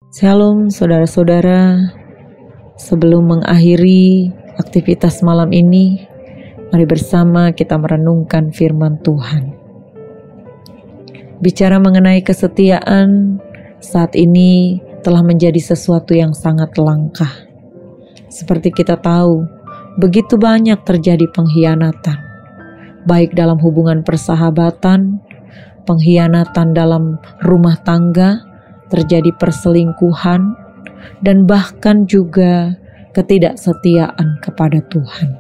Shalom saudara-saudara, sebelum mengakhiri aktivitas malam ini, mari bersama kita merenungkan firman Tuhan. Bicara mengenai kesetiaan, saat ini telah menjadi sesuatu yang sangat langka. Seperti kita tahu, begitu banyak terjadi pengkhianatan, baik dalam hubungan persahabatan, pengkhianatan dalam rumah tangga, terjadi perselingkuhan, dan bahkan juga ketidaksetiaan kepada Tuhan.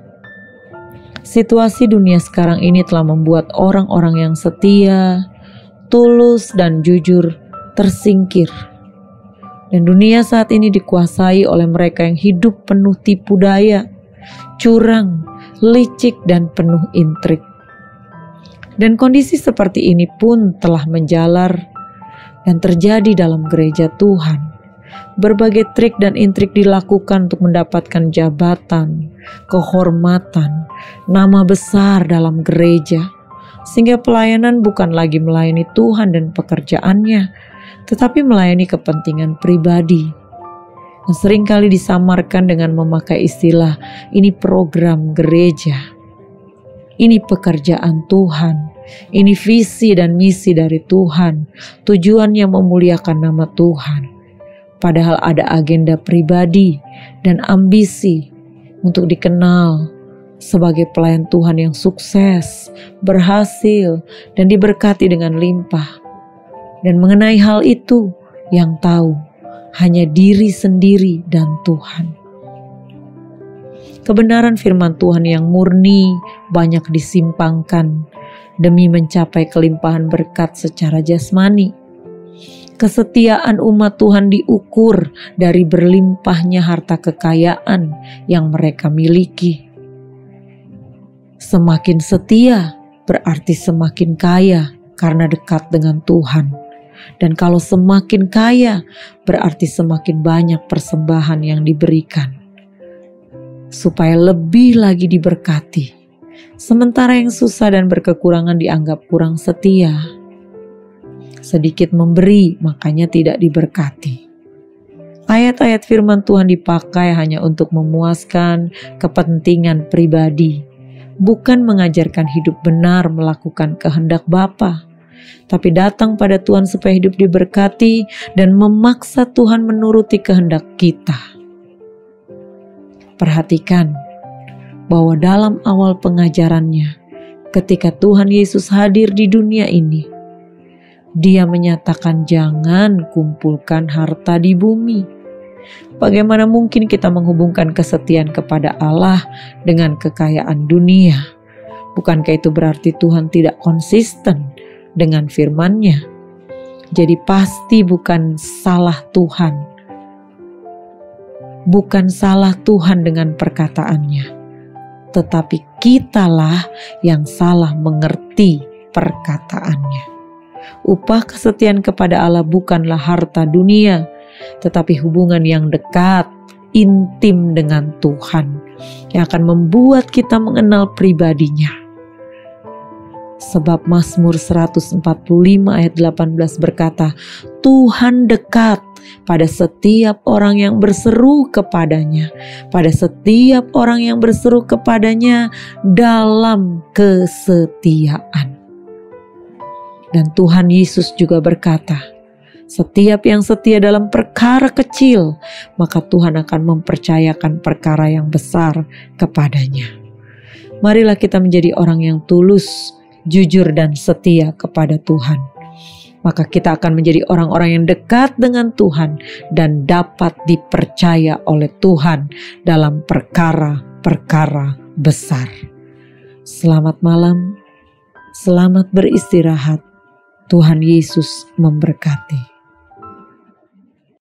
Situasi dunia sekarang ini telah membuat orang-orang yang setia, tulus, dan jujur tersingkir. Dan dunia saat ini dikuasai oleh mereka yang hidup penuh tipu daya, curang, licik, dan penuh intrik. Dan kondisi seperti ini pun telah menjalar dan terjadi dalam gereja Tuhan. Berbagai trik dan intrik dilakukan untuk mendapatkan jabatan, kehormatan, nama besar dalam gereja, sehingga pelayanan bukan lagi melayani Tuhan dan pekerjaannya, tetapi melayani kepentingan pribadi. Nah, seringkali disamarkan dengan memakai istilah, ini program gereja, ini pekerjaan Tuhan, ini visi dan misi dari Tuhan, tujuannya memuliakan nama Tuhan. Padahal ada agenda pribadi dan ambisi untuk dikenal sebagai pelayan Tuhan yang sukses, berhasil, dan diberkati dengan limpah. Dan mengenai hal itu, yang tahu hanya diri sendiri dan Tuhan. Kebenaran firman Tuhan yang murni banyak disimpangkan demi mencapai kelimpahan berkat secara jasmani. Kesetiaan umat Tuhan diukur dari berlimpahnya harta kekayaan yang mereka miliki. Semakin setia berarti semakin kaya karena dekat dengan Tuhan. Dan kalau semakin kaya berarti semakin banyak persembahan yang diberikan, supaya lebih lagi diberkati. Sementara yang susah dan berkekurangan dianggap kurang setia. Sedikit memberi, makanya tidak diberkati. Ayat-ayat firman Tuhan dipakai hanya untuk memuaskan kepentingan pribadi, bukan mengajarkan hidup benar melakukan kehendak Bapa, tapi datang pada Tuhan supaya hidup diberkati dan memaksa Tuhan menuruti kehendak kita. Perhatikan bahwa dalam awal pengajarannya, ketika Tuhan Yesus hadir di dunia ini, Dia menyatakan jangan kumpulkan harta di bumi. Bagaimana mungkin kita menghubungkan kesetiaan kepada Allah dengan kekayaan dunia? Bukankah itu berarti Tuhan tidak konsisten dengan firman-Nya? Jadi pasti bukan salah Tuhan. Bukan salah Tuhan dengan perkataannya, tetapi kitalah yang salah mengerti perkataannya. Upah kesetiaan kepada Allah bukanlah harta dunia, tetapi hubungan yang dekat, intim dengan Tuhan, yang akan membuat kita mengenal pribadinya. Sebab Mazmur 145 ayat 18 berkata, Tuhan dekat pada setiap orang yang berseru kepadanya, pada setiap orang yang berseru kepadanya dalam kesetiaan. Dan Tuhan Yesus juga berkata, setiap yang setia dalam perkara kecil, maka Tuhan akan mempercayakan perkara yang besar kepadanya. Marilah kita menjadi orang yang tulus, jujur, dan setia kepada Tuhan. Maka kita akan menjadi orang-orang yang dekat dengan Tuhan dan dapat dipercaya oleh Tuhan dalam perkara-perkara besar. Selamat malam, selamat beristirahat. Tuhan Yesus memberkati.